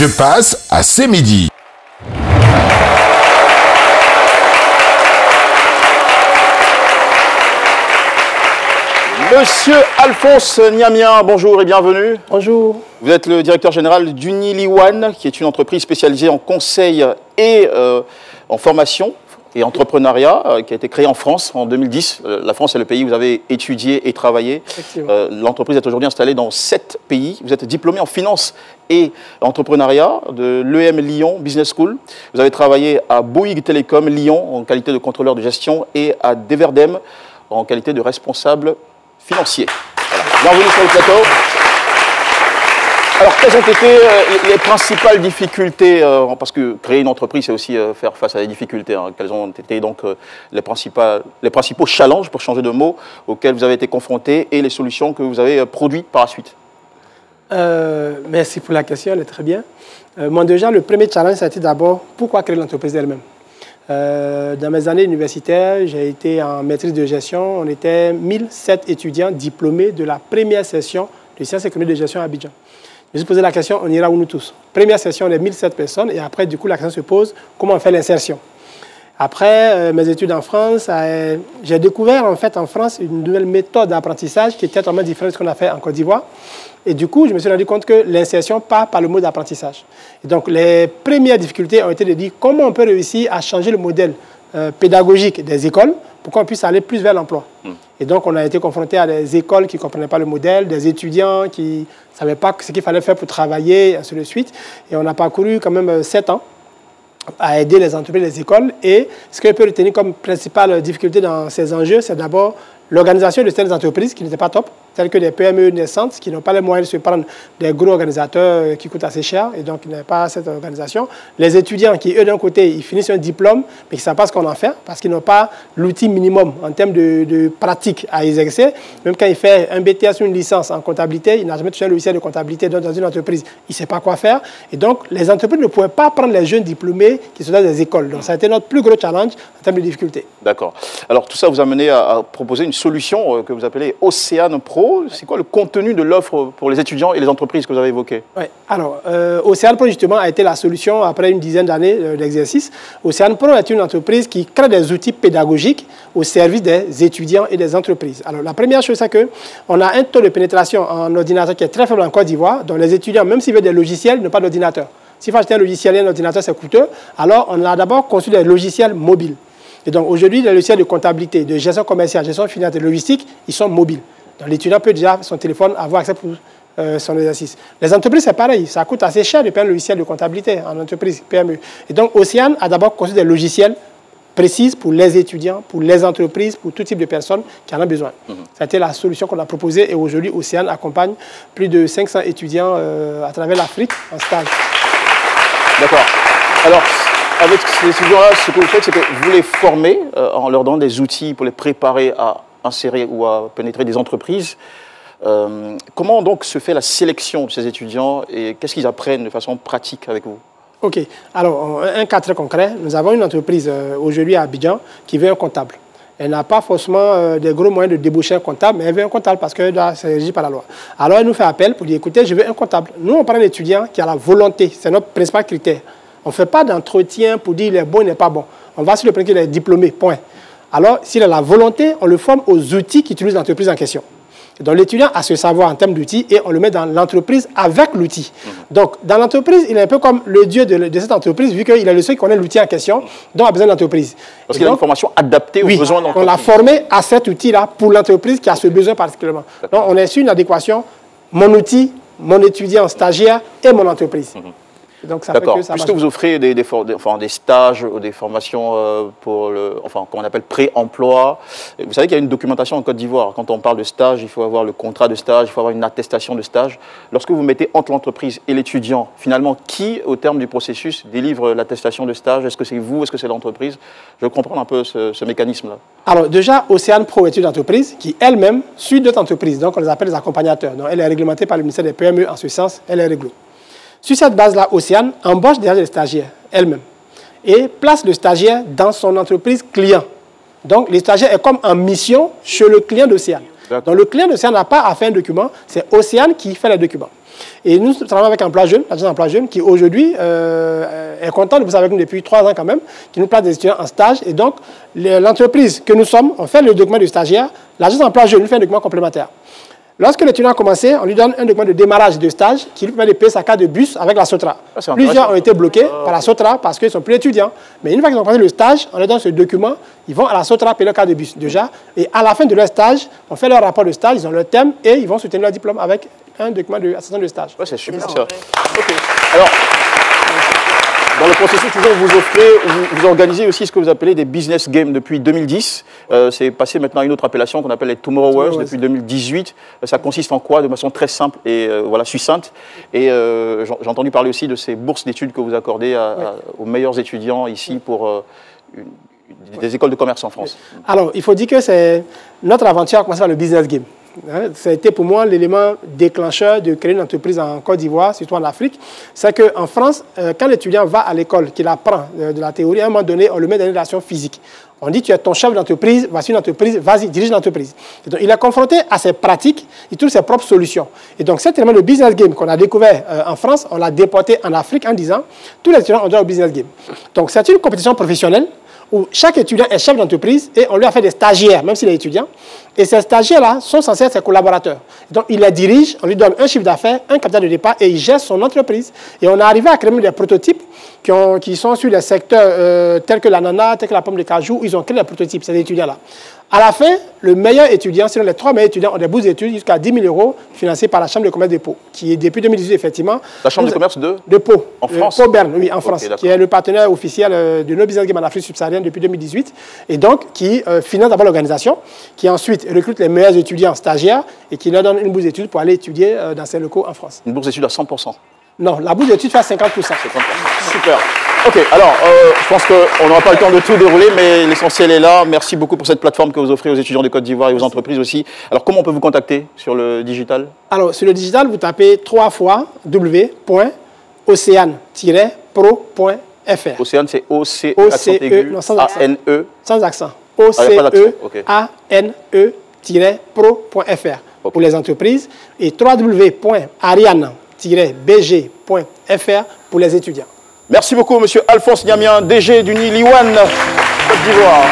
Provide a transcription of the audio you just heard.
Je passe à C'est midi. Monsieur Alphonse Niamien, bonjour et bienvenue. Bonjour. Vous êtes le directeur général d'Uniliwan, qui est une entreprise spécialisée en conseil et en formation et entrepreneuriat, qui a été créée en France en 2010. La France est le pays où vous avez étudié et travaillé. L'entreprise est aujourd'hui installée dans 7 pays. Vous êtes diplômé en finance et entrepreneuriat de l'EM Lyon Business School. Vous avez travaillé à Bouygues Télécom Lyon en qualité de contrôleur de gestion et à Deverdem en qualité de responsable financier. Voilà. Bienvenue sur le plateau. Alors, quelles ont été les principales difficultés, parce que créer une entreprise, c'est aussi faire face à des difficultés, hein. Quels ont été donc les principaux challenges, pour changer de mot, auxquels vous avez été confrontés et les solutions que vous avez produites par la suite? Merci pour la question, elle est très bien. Moi, déjà, le premier challenge, ça a été d'abord, pourquoi créer l'entreprise elle-même? Dans mes années universitaires, j'ai été en maîtrise de gestion. On était 1007 étudiants diplômés de la première session de sciences économiques de gestion à Abidjan. Je me suis posé la question, on ira où nous tous? Première session, on est 1007 personnes et après, du coup, la question se pose, comment on fait l'insertion? Après mes études en France, j'ai découvert en fait en France une nouvelle méthode d'apprentissage qui était totalement différente de ce qu'on a fait en Côte d'Ivoire. Et du coup, je me suis rendu compte que l'insertion part par le mode d'apprentissage. Et donc, les premières difficultés ont été de dire comment on peut réussir à changer le modèle pédagogique des écoles pour qu'on puisse aller plus vers l'emploi. Et donc, on a été confronté à des écoles qui ne comprenaient pas le modèle, des étudiants qui ne savaient pas ce qu'il fallait faire pour travailler, et ainsi de suite. Et on a parcouru quand même 7 ans à aider les entreprises et les écoles. Et ce que je peux retenir comme principale difficulté dans ces enjeux, c'est d'abord l'organisation de certaines entreprises qui n'étaient pas top, telles que des PME naissantes qui n'ont pas les moyens de se prendre des gros organisateurs qui coûtent assez cher et donc qui n'ont pas cette organisation. Les étudiants qui, eux, d'un côté, ils finissent un diplôme, mais qui ne savent pas ce qu'on en fait parce qu'ils n'ont pas l'outil minimum en termes de pratique à exercer. Même quand il fait un BTS ou une licence en comptabilité, il n'a jamais touché un logiciel de comptabilité dans une entreprise, il ne sait pas quoi faire. Et donc, les entreprises ne pouvaient pas prendre les jeunes diplômés qui sont dans des écoles. Donc, ça a été notre plus gros challenge en termes de difficultés. D'accord. Alors, tout ça vous a mené à proposer une solution que vous appelez Océane Pro. C'est quoi le contenu de l'offre pour les étudiants et les entreprises que vous avez évoquées? Oui, alors, Océane Pro, justement, a été la solution après une dizaine d'années d'exercice. Océane Pro est une entreprise qui crée des outils pédagogiques au service des étudiants et des entreprises. Alors, la première chose, c'est qu'on a un taux de pénétration en ordinateur qui est très faible en Côte d'Ivoire, donc les étudiants, même s'ils veulent des logiciels, n'ont pas d'ordinateur. S'il faut acheter un logiciel et un ordinateur, c'est coûteux. Alors, on a d'abord conçu des logiciels mobiles. Et donc, aujourd'hui, les logiciels de comptabilité, de gestion commerciale, gestion financière et logistique, ils sont mobiles. Donc, l'étudiant peut déjà, son téléphone, avoir accès pour son exercice. Les entreprises, c'est pareil. Ça coûte assez cher de payer un logiciel de comptabilité en entreprise, PME. Et donc, Océane a d'abord conçu des logiciels précis pour les étudiants, pour les entreprises, pour tout type de personnes qui en ont besoin. Ça a été la solution qu'on a proposée. Et aujourd'hui, Océane accompagne plus de 500 étudiants à travers l'Afrique en stage. D'accord. Alors, avec ces étudiants-là, ce que vous faites, c'est que vous les formez en leur donnant des outils pour les préparer à insérer ou à pénétrer des entreprises. Comment donc se fait la sélection de ces étudiants et qu'est-ce qu'ils apprennent de façon pratique avec vous? OK. Alors, un cas très concret, nous avons une entreprise aujourd'hui à Abidjan qui veut un comptable. Elle n'a pas forcément des gros moyens de débaucher un comptable, mais elle veut un comptable parce que c'est régi par la loi. Alors, elle nous fait appel pour dire, écoutez, je veux un comptable. Nous, on prend un étudiant qui a la volonté. C'est notre principal critère. On ne fait pas d'entretien pour dire il est bon, il n'est pas bon. On va sur le principe qu'il est diplômé, point. Alors, s'il a la volonté, on le forme aux outils qu'utilise l'entreprise en question. Donc, l'étudiant a ce savoir en termes d'outils et on le met dans l'entreprise avec l'outil. Donc, dans l'entreprise, il est un peu comme le dieu de cette entreprise, vu qu'il est le seul qui connaît l'outil en question, dont a besoin de l'entreprise. Parce qu'il a une formation adaptée aux besoins de l'entreprise. On l'a formé à cet outil-là pour l'entreprise qui a ce besoin particulièrement. Donc, on est sur une adéquation, mon outil, mon étudiant stagiaire et mon entreprise. D'accord. Puisque vous offrez des stages ou des formations pour comment on appelle pré-emploi, vous savez qu'il y a une documentation en Côte d'Ivoire. Quand on parle de stage, il faut avoir le contrat de stage, il faut avoir une attestation de stage. Lorsque vous mettez entre l'entreprise et l'étudiant, finalement, qui, au terme du processus, délivre l'attestation de stage? Est-ce que c'est vous? Est-ce que c'est l'entreprise? Je veux comprendre un peu ce mécanisme-là. Alors déjà, Océane Pro est une entreprise qui elle-même suit d'autres entreprises. Donc on les appelle les accompagnateurs. Donc, elle est réglementée par le ministère des PME en ce sens, elle est réglo. Sur cette base-là, Océane embauche déjà des stagiaires elle-même et place le stagiaire dans son entreprise client. Donc, le stagiaire est comme en mission chez le client d'Océane. Donc le client d'Océane n'a pas à faire un document, c'est Océane qui fait les documents. Et nous travaillons avec Emploi Jeune, l'agence Emploi Jeune, qui aujourd'hui est content de vous avec nous depuis 3 ans quand même, qui nous place des étudiants en stage. Et donc, l'entreprise que nous sommes, on fait le document du stagiaire, l'agence Emploi Jeune nous fait un document complémentaire. Lorsque l'étudiant a commencé, on lui donne un document de démarrage de stage qui lui permet de payer sa carte de bus avec la Sotra. Plusieurs ont été bloqués par la Sotra parce qu'ils ne sont plus étudiants. Mais une fois qu'ils ont commencé le stage, on leur donne ce document, ils vont à la Sotra payer leur carte de bus déjà. Et à la fin de leur stage, on fait leur rapport de stage, ils ont leur thème et ils vont soutenir leur diplôme avec un document d'assistant de stage. Ouais, c'est super ça. Okay. Alors, dans le processus, toujours, vous organisez aussi ce que vous appelez des business games depuis 2010. C'est passé maintenant à une autre appellation qu'on appelle les Tomorrowers depuis 2018. Ça consiste en quoi? De façon très simple et voilà, succincte. Et j'ai entendu parler aussi de ces bourses d'études que vous accordez aux meilleurs étudiants ici pour des écoles de commerce en France. Alors, il faut dire que c'est notre aventure a commencé par le business game. Ça a été pour moi l'élément déclencheur de créer une entreprise en Côte d'Ivoire, surtout en Afrique. C'est qu'en France, quand l'étudiant va à l'école, qu'il apprend de la théorie, à un moment donné, on le met dans une relation physique. On dit, tu es ton chef d'entreprise, voici une entreprise, vas-y, dirige l'entreprise. Donc, il est confronté à ses pratiques, il trouve ses propres solutions. Et donc, cet élément de business game qu'on a découvert en France, on l'a déporté en Afrique en disant, tous les étudiants ont droit au business game. Donc, c'est une compétition professionnelle où chaque étudiant est chef d'entreprise et on lui a fait des stagiaires, même s'il est étudiant. Et ces stagiaires-là sont censés être ses collaborateurs. Donc, il les dirige, on lui donne un chiffre d'affaires, un capital de départ et il gère son entreprise. Et on est arrivé à créer des prototypes qui sont sur des secteurs tels que l'ananas, tels que la pomme de cajou, où ils ont créé des prototypes, ces étudiants-là. À la fin, le meilleur étudiant, sinon les 3 meilleurs étudiants ont des bourses d'études jusqu'à 10 000 € financées par la Chambre de commerce de Pau, qui est depuis 2018, effectivement. La Chambre de commerce de Pau. En France? Pau-Berne, oui, en France, qui est le partenaire officiel de nos business games en Afrique subsaharienne depuis 2018. Et donc, qui finance d'abord l'organisation, qui ensuite recrute les meilleurs étudiants stagiaires et qui leur donne une bourse d'études pour aller étudier dans ses locaux en France. Une bourse d'études à 100%? Non, la bourse d'études fait à 50%. 50%. Super. Ok, alors, je pense qu'on n'aura pas le temps de tout dérouler, mais l'essentiel est là. Merci beaucoup pour cette plateforme que vous offrez aux étudiants de Côte d'Ivoire et aux entreprises aussi. Alors, comment on peut vous contacter sur le digital? Alors, sur le digital, vous tapez 3 fois w.océane-pro.fr. Océane, c'est O-C-E, accent aigu, A-N-E. Sans accent. O-C-E-A-N-E-pro.fr pour les entreprises et www.ariane-bg.fr pour les étudiants. Merci beaucoup, monsieur Alphonse Niamien, DG d'Uni Liwan, Côte d'Ivoire.